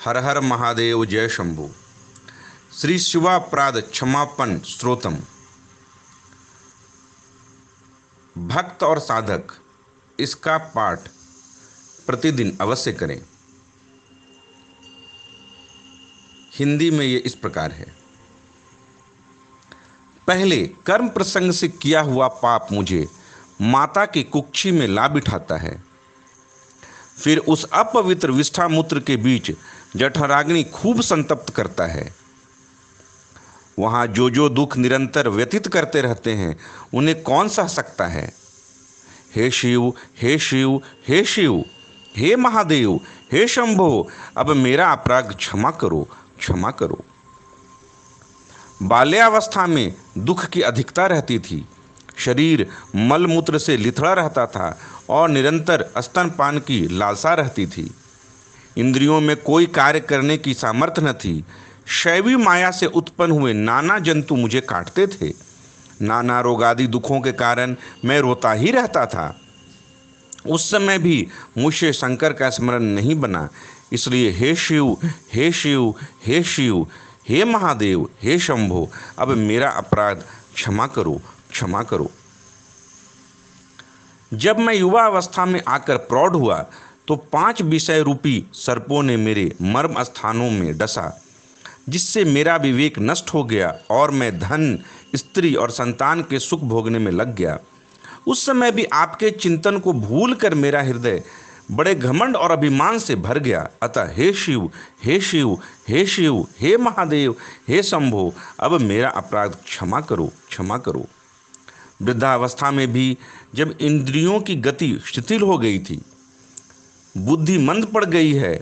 हर हर महादेव जय शंभु। श्री शिवापराध क्षमापन स्त्रोतम। भक्त और साधक इसका पाठ प्रतिदिन अवश्य करें। हिंदी में ये इस प्रकार है। पहले कर्म प्रसंग से किया हुआ पाप मुझे माता की कुक्षी में ला बिठाता है। फिर उस अपवित्र विष्ठा मूत्र के बीच जठराग्नि खूब संतप्त करता है। वहां जो दुख निरंतर व्यतीत करते रहते हैं उन्हें कौन सह सकता है। हे शिव, हे शिव, हे शिव, हे महादेव, हे शंभो, अब मेरा अपराध क्षमा करो, क्षमा करो। बाल्यावस्था में दुख की अधिकता रहती थी। शरीर मलमूत्र से लिथड़ा रहता था और निरंतर स्तनपान की लालसा रहती थी। इंद्रियों में कोई कार्य करने की सामर्थ्य न थी। शैवी माया से उत्पन्न हुए नाना जंतु मुझे काटते थे। नाना रोगादि दुखों के कारण मैं रोता ही रहता था। उस समय भी मुझसे शंकर का स्मरण नहीं बना। इसलिए हे शिव, हे शिव, हे शिव, हे महादेव, हे शंभो, अब मेरा अपराध क्षमा करो, क्षमा करो। जब मैं युवा अवस्था में आकर प्रौढ़ हुआ तो 5 विषय रूपी सर्पों ने मेरे मर्म स्थानों में डसा, जिससे मेरा विवेक नष्ट हो गया और मैं धन, स्त्री और संतान के सुख भोगने में लग गया। उस समय भी आपके चिंतन को भूलकर मेरा हृदय बड़े घमंड और अभिमान से भर गया। अतः हे शिव, हे शिव, हे शिव, हे महादेव, हे शंभो, अब मेरा अपराध क्षमा करो, क्षमा करो। वृद्धावस्था में भी जब इंद्रियों की गति शिथिल हो गई थी, बुद्धि मंद पड़ गई है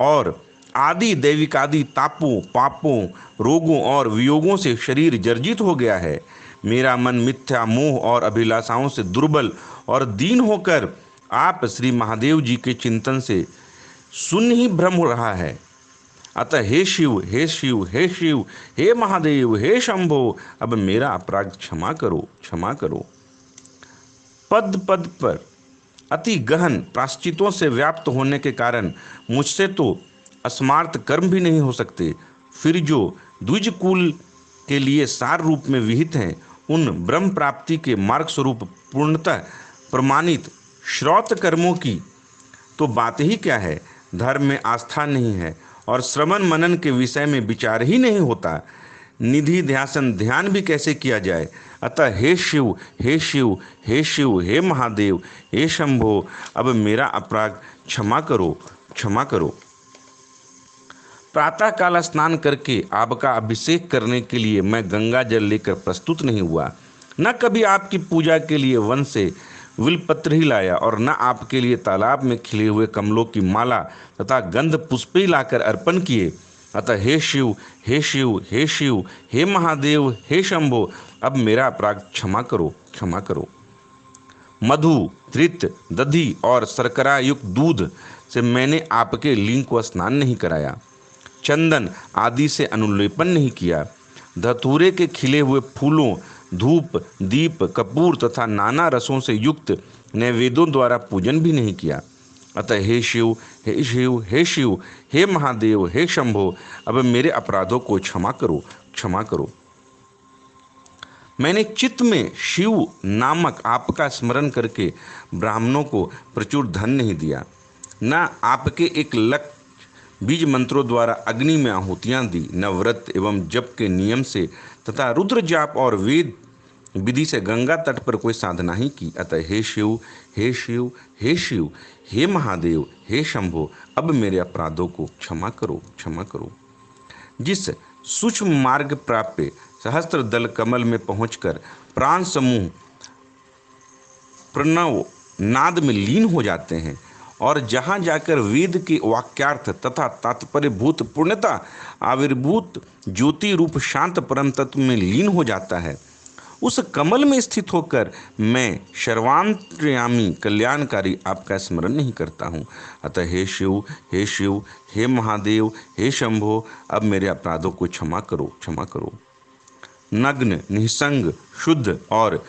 और आदि दैविकादि तापों, पापों, रोगों और वियोगों से शरीर जर्जित हो गया है, मेरा मन मिथ्या मोह और अभिलाषाओं से दुर्बल और दीन होकर आप श्री महादेव जी के चिंतन से शून्य ही भ्रम हो रहा है। अतः हे शिव, हे शिव, हे शिव, हे महादेव, हे शंभो, अब मेरा अपराध क्षमा करो, क्षमा करो। पद पद पर अति गहन प्राश्चितों से व्याप्त होने के कारण मुझसे तो अस्मार्थ कर्म भी नहीं हो सकते। फिर जो द्विज कुल के लिए सार रूप में विहित हैं, उन ब्रह्म प्राप्ति के मार्ग स्वरूप पूर्णतः प्रमाणित श्रौत कर्मों की तो बात ही क्या है। धर्म में आस्था नहीं है और श्रवण मनन के विषय में विचार ही नहीं होता। निधि ध्यासन ध्यान भी कैसे किया जाए। अतः हे शिव, हे शिव, हे शिव, हे महादेव, हे शंभो, अब मेरा अपराध क्षमा करो, क्षमा करो। प्रातः काल स्नान करके आपका अभिषेक करने के लिए मैं गंगा जल लेकर प्रस्तुत नहीं हुआ, न कभी आपकी पूजा के लिए वन से विलपत्र ही लाया और न आपके लिए तालाब में खिले हुए कमलों की माला तथा गंध पुष्प ही लाकर अर्पण किए। अतः हे शिव, हे शिव, हे शिव, हे महादेव, हे शंभो, अब मेरा अपराध क्षमा करो, क्षमा करो। मधु, घृत, दधी और शर्करा युक्त दूध से मैंने आपके लिंग को स्नान नहीं कराया। चंदन आदि से अनुलेपन नहीं किया। धतूरे के खिले हुए फूलों, धूप, दीप, कपूर तथा नाना रसों से युक्त नैवेद्यों द्वारा पूजन भी नहीं किया। अतः हे शिव, हे शिव, हे शिव, हे महादेव, हे शंभो, अब मेरे अपराधों को क्षमा करो, क्षमा करो। मैंने चित्त में शिव नामक आपका स्मरण करके ब्राह्मणों को प्रचुर धन नहीं दिया, न आपके एक लक्ष्य बीज मंत्रों द्वारा अग्नि में आहुतियाँ दी, न व्रत एवं जप के नियम से तथा रुद्र जाप और वेद विधि से गंगा तट पर कोई साधना ही की। अतः हे शिव, हे शिव, हे शिव, हे महादेव, हे शंभो, अब मेरे अपराधों को क्षमा करो, क्षमा करो। जिस सूक्ष्म मार्ग प्राप्य सहस्त्र दल कमल में पहुंचकर प्राण समूह प्रणव नाद में लीन हो जाते हैं और जहाँ जाकर वेद के वाक्यार्थ तथा तात्पर्यभूत पूर्णता आविर्भूत ज्योति रूप शांत परम तत्व में लीन हो जाता है, उस कमल में स्थित होकर मैं सर्वांतर्यामी कल्याणकारी आपका स्मरण नहीं करता हूँ। अतः हे शिव, हे शिव, हे महादेव, हे शंभो, अब मेरे अपराधों को क्षमा करो, क्षमा करो। नग्न, निसंग, शुद्ध और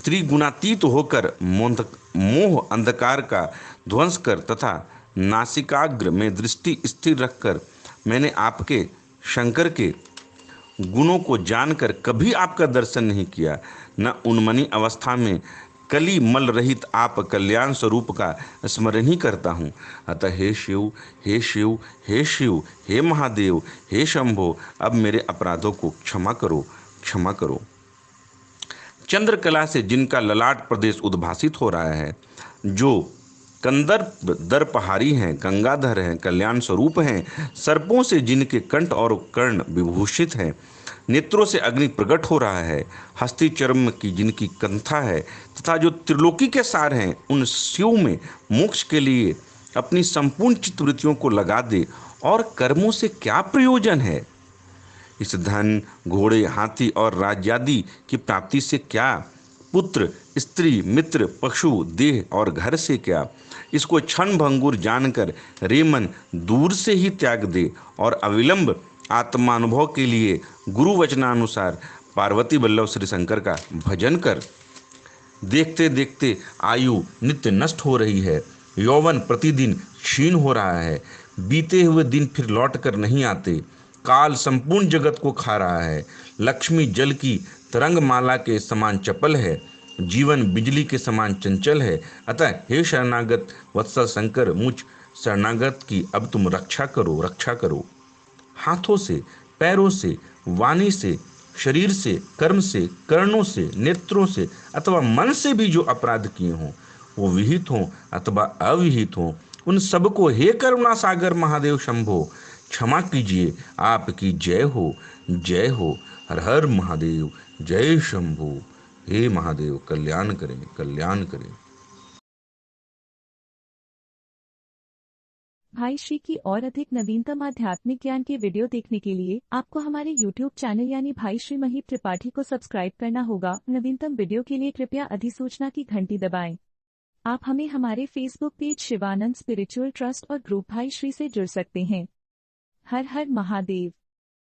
त्रिगुणातीत होकर मोह अंधकार का ध्वंस कर तथा नासिकाग्र में दृष्टि स्थिर रखकर मैंने आपके शंकर के गुणों को जानकर कभी आपका दर्शन नहीं किया, न उन्मनी अवस्था में कली मल रहित आप कल्याण स्वरूप का स्मरण ही करता हूँ। अतः हे शिव, हे शिव, हे शिव, हे महादेव, हे शंभो, अब मेरे अपराधों को क्षमा करो, क्षमा करो। चंद्रकला से जिनका ललाट प्रदेश उद्भासित हो रहा है, जो कंदर्प दर्पहारी हैं, गंगाधर हैं, कल्याण स्वरूप हैं, सर्पों से जिनके कंठ और कर्ण विभूषित हैं, नेत्रों से अग्नि प्रकट हो रहा है, हस्ती चर्म की जिनकी कंथा है, तथा जो त्रिलोकी के सार हैं, उन शिव में मोक्ष के लिए अपनी संपूर्ण चित्तवृत्तियों को लगा दे, और कर्मों से क्या प्रयोजन है। इस धन, घोड़े, हाथी और राज्यादि की प्राप्ति से क्या, पुत्र, स्त्री, मित्र, पशु, देह और घर से क्या। इसको क्षण भंगुर जानकर रे मन दूर से ही त्याग दे और अविलंब आत्मानुभव के लिए गुरु वचनानुसार पार्वती वल्लभ श्री शंकर का भजन कर। देखते देखते आयु नित्य नष्ट हो रही है, यौवन प्रतिदिन क्षीण हो रहा है, बीते हुए दिन फिर लौट कर नहीं आते, काल संपूर्ण जगत को खा रहा है, लक्ष्मी जल की तरंगमाला के समान चपल है, जीवन बिजली के समान चंचल है। अतः हे शरणागत वत्सल शंकर, मुझ शरणागत की अब तुम रक्षा करो, रक्षा करो। हाथों से, पैरों से, वाणी से, शरीर से, कर्म से, कर्णों से, नेत्रों से अथवा मन से भी जो अपराध किए हों, वो विहित हों अथवा अविहित हों, उन सबको हे करुणा सागर महादेव शंभो क्षमा कीजिए। आपकी जय हो, जय हो। हर हर महादेव, जय शंभो। हे महादेव, कल्याण करें, कल्याण करें। भाई श्री की और अधिक नवीनतम आध्यात्मिक ज्ञान के वीडियो देखने के लिए आपको हमारे YouTube चैनल यानी भाई श्री महीप त्रिपाठी को सब्सक्राइब करना होगा। नवीनतम वीडियो के लिए कृपया अधिसूचना की घंटी दबाएं। आप हमें हमारे Facebook page Shivanand spiritual trust और ग्रुप भाई श्री से जुड़ सकते हैं। हर हर महादेव।